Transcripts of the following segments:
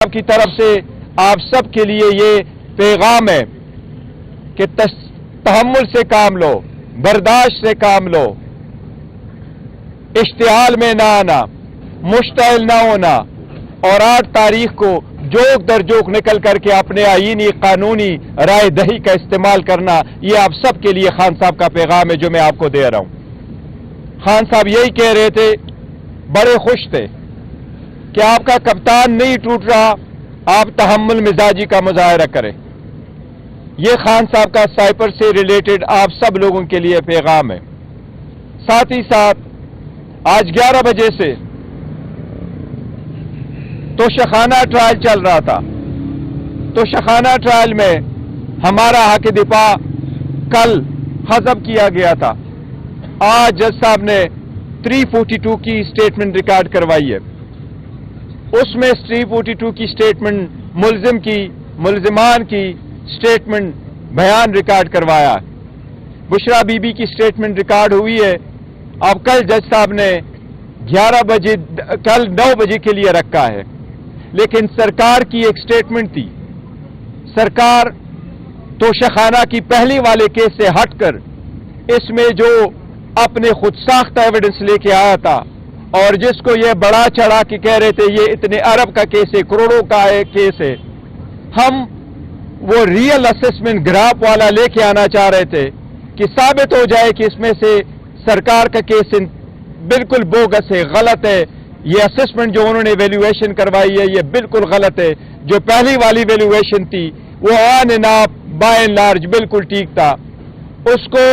آپ کی طرف سے آپ سب کے لیے یہ پیغام ہے کہ تحمل سے کام لو، برداشت سے کام لو، اشتعال میں نہ آنا، مشتعل نہ ہونا، اور 8 تاریخ کو جوک در جوک نکل کر کے اپنے آئینی قانونی رائے دہی کا استعمال کرنا، یہ آپ سب کے لیے خان صاحب کا پیغام ہے جو میں آپ کو دے رہا ہوں۔ خان صاحب یہی کہہ رہے تھے، بڑے خوش تھے کہ آپ کا کپتان نہیں ٹوٹ رہا، آپ تحمل مزاجی کا مظاہرہ کریں۔ یہ خان صاحب کا سائپر سے ریلیٹڈ آپ سب لوگوں کے لیے پیغام ہے۔ ساتھ ہی ساتھ آج 11 بجے سے توشخانہ ٹرائل چل رہا تھا۔ توشخانہ ٹرائل میں ہمارا حق دفاع کل حذف کیا گیا تھا۔ آج جج صاحب نے 342 کی اسٹیٹمنٹ ریکارڈ کروائی ہے۔ اس میں 342 کی اسٹیٹمنٹ ملزمان کی اسٹیٹمنٹ بیان ریکارڈ کروایا ہے۔ بشرا بی بی کی اسٹیٹمنٹ ریکارڈ ہوئی ہے۔ اب کل جج صاحب نے 9 بجے کے لیے رکھا ہے، لیکن سرکار کی ایک اسٹیٹمنٹ تھی۔ سرکار توشخانہ کی پہلی والے کیس سے ہٹ کر اس میں جو اپنے خود ساختہ ایویڈنس لے کے آیا تھا اور جس کو یہ بڑا چڑھا کے کہہ رہے تھے یہ اتنے ارب کا کیس ہے، کروڑوں کا کیس ہے، ہم وہ ریئل اسسمنٹ گراف والا لے کے آنا چاہ رہے تھے کہ ثابت ہو جائے کہ اس میں سے سرکار کا کیس بالکل بوگس ہے، غلط ہے، یہ اسسمنٹ جو انہوں نے ویلیویشن کروائی ہے یہ بالکل غلط ہے۔ جو پہلی والی ویلیویشن تھی وہ on and of by and large بالکل ٹھیک تھا۔ اس کو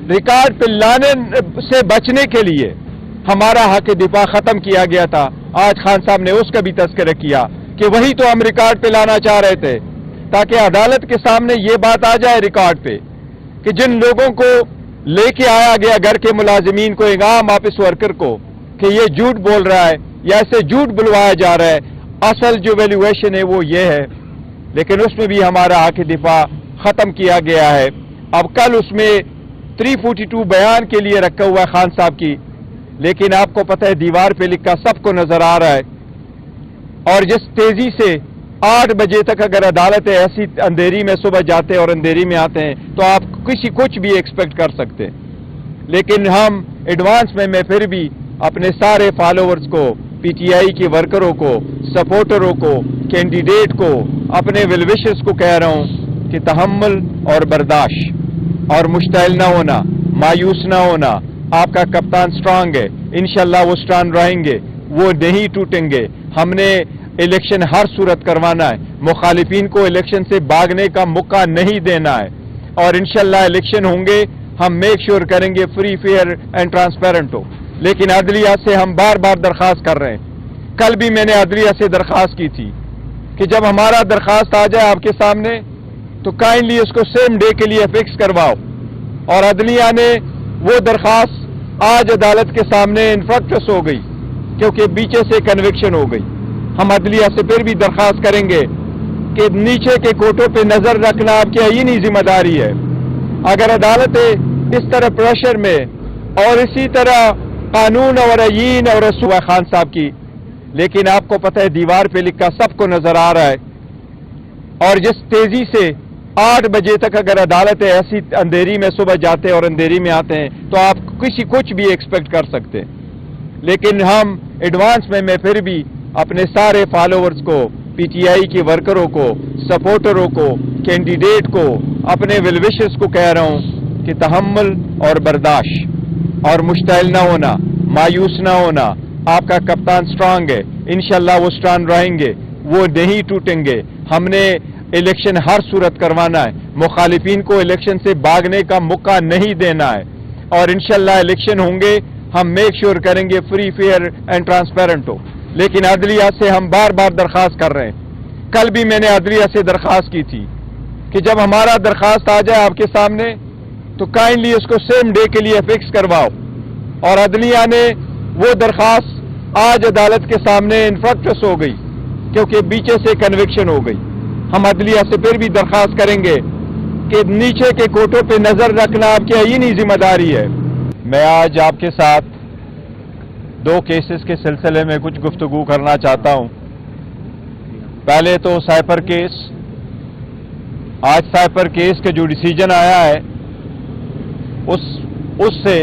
ریکارڈ پہ لانے سے بچنے کے لیے ہمارا حق دفاع ختم کیا گیا تھا۔ آج خان صاحب نے اس کا بھی تذکرہ کیا کہ وہی تو ہم ریکارڈ پہ لانا چاہ رہے تھے تاکہ عدالت کے سامنے یہ بات آ جائے ریکارڈ پہ کہ جن لوگوں کو لے کے آیا گیا گھر کے ملازمین کو، ایک عام آفس ورکر کو، کہ یہ جھوٹ بول رہا ہے یا ایسے جھوٹ بلوایا جا رہا ہے، اصل جو ویلیویشن ہے وہ یہ ہے، لیکن اس میں بھی ہمارا حق دفاع ختم کیا گیا ہے۔ اب کل اس میں 342 بیان کے لیے رکھا ہوا ہے خان صاحب کی، لیکن آپ کو پتہ ہے دیوار پہ لکھا سب کو نظر آ رہا ہے، اور جس تیزی سے 8 بجے تک اگر عدالتیں ایسی اندھیری میں صبح جاتے ہیں اور اندھیری میں آتے ہیں تو آپ کچھ بھی ایکسپیکٹ کر سکتے ہیں، لیکن ہم ایڈوانس میں پھر بھی اپنے سارے فالوورز کو، پی ٹی آئی کے ورکروں کو، سپورٹروں کو، کینڈیڈیٹ کو، اپنے ویل وشرز کو کہہ رہا ہوں کہ تحمل اور برداشت اور مشتعل نہ ہونا، مایوس نہ ہونا۔ آپ کا کپتان سٹرانگ ہے، انشاءاللہ وہ سٹرانگ رہیں گے، وہ نہیں ٹوٹیں گے۔ ہم نے الیکشن ہر صورت کروانا ہے، مخالفین کو الیکشن سے بھاگنے کا موقع نہیں دینا ہے، اور انشاءاللہ الیکشن ہوں گے، ہم میک شور کریں گے فری فیئر اینڈ ٹرانسپیرنٹ ہو۔ لیکن عدلیہ سے ہم بار بار درخواست کر رہے ہیں، کل بھی میں نے عدلیہ سے درخواست کی تھی کہ جب ہمارا درخواست آ جائے آپ کے سامنے تو کائنڈلی اس کو سیم ڈے کے لیے فکس کرواؤ، اور عدلیہ نے وہ درخواست آج عدالت کے سامنے انفرکٹس ہو گئی کیونکہ بیچے سے کنوکشن ہو گئی۔ ہم عدلیہ سے پھر بھی درخواست کریں گے کہ نیچے کے کوٹوں پہ نظر رکھنا آپ کی آئینی ذمہ داری ہے۔ اگر عدالتیں اس طرح پریشر میں اور اسی طرح قانون اور آئین اور رسول خان صاحب کی، لیکن آپ کو پتہ ہے دیوار پہ لکھا سب کو نظر آ رہا ہے، اور جس تیزی سے 8 بجے تک اگر عدالتیں ایسی اندھیری میں صبح جاتے اور اندھیری میں آتے ہیں تو آپ کچھ بھی ایکسپیکٹ کر سکتے ہیں، لیکن ہم ایڈوانس میں پھر بھی اپنے سارے فالوورز کو، پی ٹی آئی کے ورکروں کو، سپورٹروں کو، کینڈیڈیٹ کو، اپنے ویل وشرز کو کہہ رہا ہوں کہ تحمل اور برداشت اور مشتعل نہ ہونا، مایوس نہ ہونا۔ آپ کا کپتان سٹرانگ ہے، انشاءاللہ وہ سٹرانگ رہیں گے، وہ نہیں ٹوٹیں گے۔ ہم نے الیکشن ہر صورت کروانا ہے، مخالفین کو الیکشن سے بھاگنے کا موقع نہیں دینا ہے، اور انشاءاللہ الیکشن ہوں گے، ہم میک شور کریں گے فری فیئر اینڈ ٹرانسپیرنٹ ہو۔ لیکن عدلیہ سے ہم بار بار درخواست کر رہے ہیں، کل بھی میں نے عدلیہ سے درخواست کی تھی کہ جب ہمارا درخواست آ جائے آپ کے سامنے تو کائنڈلی اس کو سیم ڈے کے لیے فکس کرواؤ، اور عدلیہ نے وہ درخواست آج عدالت کے سامنے انفرکٹس ہو گئی کیونکہ بیچے سے کنوکشن ہو گئی۔ ہم عدلیہ سے پھر بھی درخواست کریں گے کہ نیچے کے کوٹوں پہ نظر رکھنا آپ کی آئینی ذمہ داری ہے۔ میں آج آپ کے ساتھ 2 کیسز کے سلسلے میں کچھ گفتگو کرنا چاہتا ہوں۔ پہلے تو سائپر کیس، آج سائپر کیس کے جو ڈیسیجن آیا ہے اس سے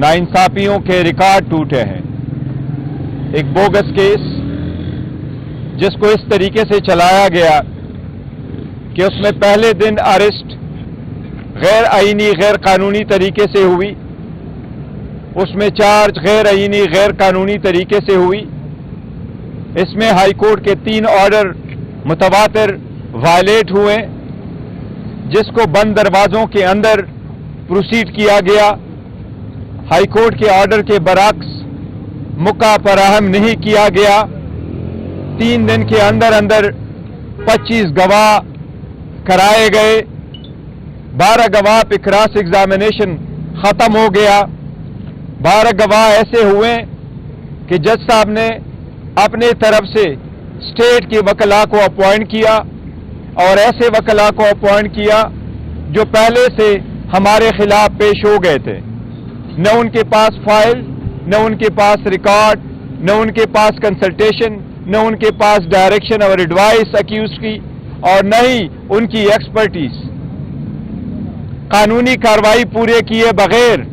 ناانصافیوں کے ریکارڈ ٹوٹے ہیں. ایک بوگس کیس جس کو اس طریقے سے چلایا گیا کہ اس میں پہلے دن اریسٹ غیر آئینی غیر قانونی طریقے سے ہوئی، اس میں چارج غیر آئینی غیر قانونی طریقے سے ہوئی، اس میں ہائی کورٹ کے 3 آرڈر متواتر وائلیٹ ہوئے، جس کو بند دروازوں کے اندر پروسیڈ کیا گیا. ہائی کورٹ کے آرڈر کے برعکس موقع فراہم نہیں کیا گیا. 3 دن کے اندر 25 گواہ کرائے گئے. 12 گواہ پہ کراس ایگزامینیشن ختم ہو گیا. 12 گواہ ایسے ہوئے کہ جج صاحب نے اپنے طرف سے اسٹیٹ کے وکلاء کو اپوائنٹ کیا اور ایسے وکلاء کو اپوائنٹ کیا جو پہلے سے ہمارے خلاف پیش ہو گئے تھے. نہ ان کے پاس فائل، نہ ان کے پاس ریکارڈ، نہ ان کے پاس کنسلٹیشن، نہ ان کے پاس ڈائریکشن اور ایڈوائس اکیوز کی، اور نہ ہی ان کی ایکسپرٹیز. قانونی کارروائی پورے کیے بغیر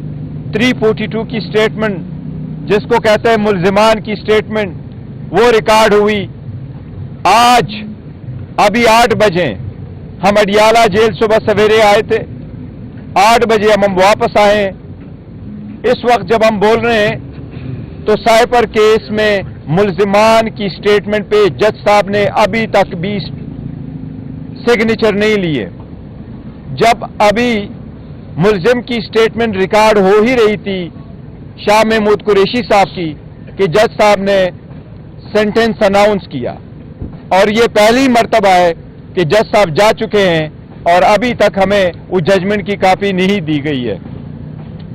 342 کی سٹیٹمنٹ، جس کو کہتے ہیں ملزمان کی سٹیٹمنٹ، وہ ریکارڈ ہوئی. آج ابھی 8 بجے ہم اڈیالہ جیل صبح سویرے آئے تھے، 8 بجے ہم واپس آئے. اس وقت جب ہم بول رہے ہیں تو سائپر کیس میں ملزمان کی سٹیٹمنٹ پہ جج صاحب نے ابھی تک بھی سگنیچر نہیں لیے. جب ابھی ملزم کی سٹیٹمنٹ ریکارڈ ہو ہی رہی تھی شاہ محمود قریشی صاحب کی کہ جج صاحب نے سینٹنس اناؤنس کیا، اور یہ پہلی مرتبہ ہے کہ جج صاحب جا چکے ہیں اور ابھی تک ہمیں اس ججمنٹ کی کاپی نہیں دی گئی ہے.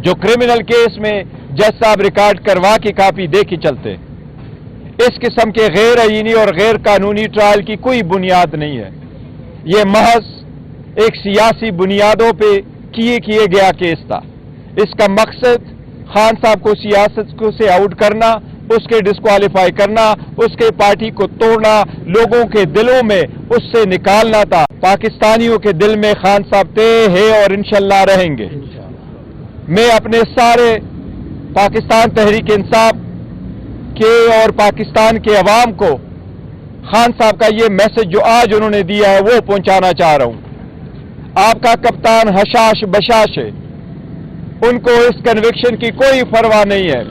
جو کرمنل کیس میں جج صاحب ریکارڈ کروا کے کاپی دے کے چلتے. اس قسم کے غیر آئینی اور غیر قانونی ٹرائل کی کوئی بنیاد نہیں ہے. یہ محض ایک سیاسی بنیادوں پہ کیے گیا کیس تھا. اس کا مقصد خان صاحب کو سیاست کو سے آؤٹ کرنا، اس کے ڈسکوالیفائی کرنا، اس کے پارٹی کو توڑنا، لوگوں کے دلوں میں اس سے نکالنا تھا. پاکستانیوں کے دل میں خان صاحب تھے، ہے اور انشاءاللہ رہیں گے. میں اپنے سارے پاکستان تحریک انصاف کے اور پاکستان کے عوام کو خان صاحب کا یہ میسج جو آج انہوں نے دیا ہے وہ پہنچانا چاہ رہا ہوں. آپ کا کپتان حشاش بشاش ہے، ان کو اس کنوکشن کی کوئی پرواہ نہیں ہے.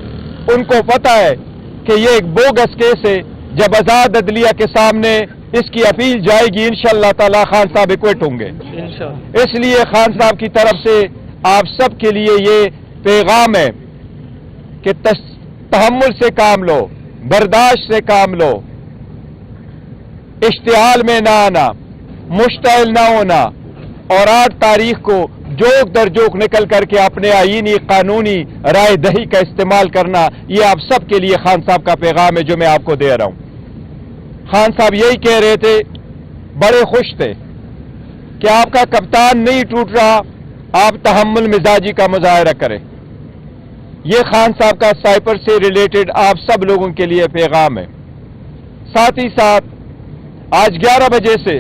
ان کو پتا ہے کہ یہ ایک بوگس کیس ہے. جب آزاد عدلیہ کے سامنے اس کی اپیل جائے گی انشاءاللہ تعالی خان صاحب ایکوٹ ہوں گے. اس لیے خان صاحب کی طرف سے آپ سب کے لیے یہ پیغام ہے کہ تحمل سے کام لو، برداشت سے کام لو، اشتعال میں نہ آنا، مشتعل نہ ہونا، اور 8 تاریخ کو جوک در جوک نکل کر کے اپنے آئینی قانونی رائے دہی کا استعمال کرنا. یہ آپ سب کے لیے خان صاحب کا پیغام ہے جو میں آپ کو دے رہا ہوں. خان صاحب یہی کہہ رہے تھے، بڑے خوش تھے کہ آپ کا کپتان نہیں ٹوٹ رہا، آپ تحمل مزاجی کا مظاہرہ کریں. یہ خان صاحب کا سائپر سے ریلیٹڈ آپ سب لوگوں کے لیے پیغام ہے. ساتھ ہی ساتھ آج 11 بجے سے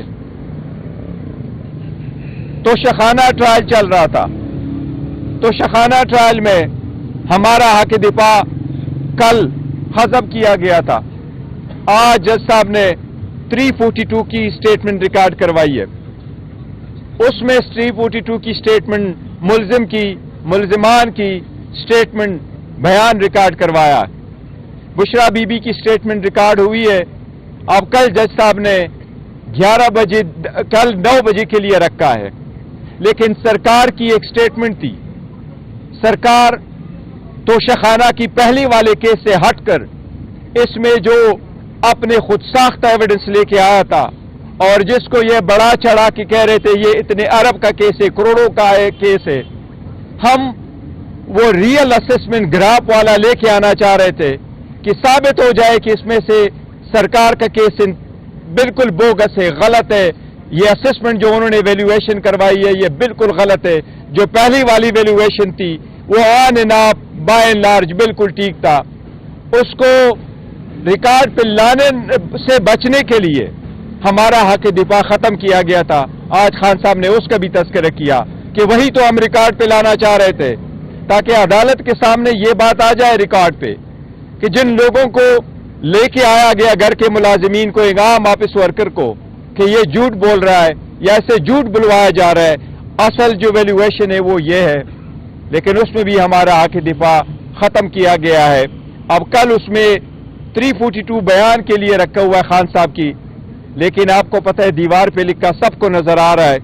توشخانہ ٹرائل چل رہا تھا. توشخانہ ٹرائل میں ہمارا حق دفاع کل حذف کیا گیا تھا. آج جج صاحب نے 342 کی سٹیٹمنٹ ریکارڈ کروائی ہے. اس میں 342 کی سٹیٹمنٹ ملزمان کی سٹیٹمنٹ بیان ریکارڈ کروایا. بشرا بی بی کی سٹیٹمنٹ ریکارڈ ہوئی ہے. اب کل جج صاحب نے 9 بجے کے لیے رکھا ہے. لیکن سرکار کی ایک سٹیٹمنٹ تھی. سرکار توشخانہ کی پہلی والے کیس سے ہٹ کر اس میں جو اپنے خود ساختہ ایویڈنس لے کے آیا تھا اور جس کو یہ بڑا چڑھا کے کہہ رہے تھے یہ اتنے ارب کا کیس ہے، کروڑوں کا کیس ہے، ہم وہ ریئل اسسمنٹ گراف والا لے کے آنا چاہ رہے تھے کہ ثابت ہو جائے کہ اس میں سے سرکار کا کیس بالکل بوگس ہے، غلط ہے. یہ اسسمنٹ جو انہوں نے ویلیویشن کروائی ہے یہ بالکل غلط ہے. جو پہلی والی ویلیویشن تھی وہ on and of by and large بالکل ٹھیک تھا. اس کو ریکارڈ پہ لانے سے بچنے کے لیے ہمارا حق دفاع ختم کیا گیا تھا. آج خان صاحب نے اس کا بھی تذکرہ کیا کہ وہی تو ہم ریکارڈ پہ لانا چاہ رہے تھے تاکہ عدالت کے سامنے یہ بات آ جائے ریکارڈ پہ کہ جن لوگوں کو لے کے آیا گیا گھر کے ملازمین کو, ایک عام آفس ورکر کو, کہ یہ جھوٹ بول رہا ہے یا ایسے جھوٹ بلوایا جا رہا ہے, اصل جو ویلیویشن ہے وہ یہ ہے. لیکن اس میں بھی ہمارا حق دفاع ختم کیا گیا ہے. اب کل اس میں 342 بیان کے لیے رکھا ہوا ہے خان صاحب کی, لیکن آپ کو پتہ ہے دیوار پہ لکھا سب کو نظر آ رہا ہے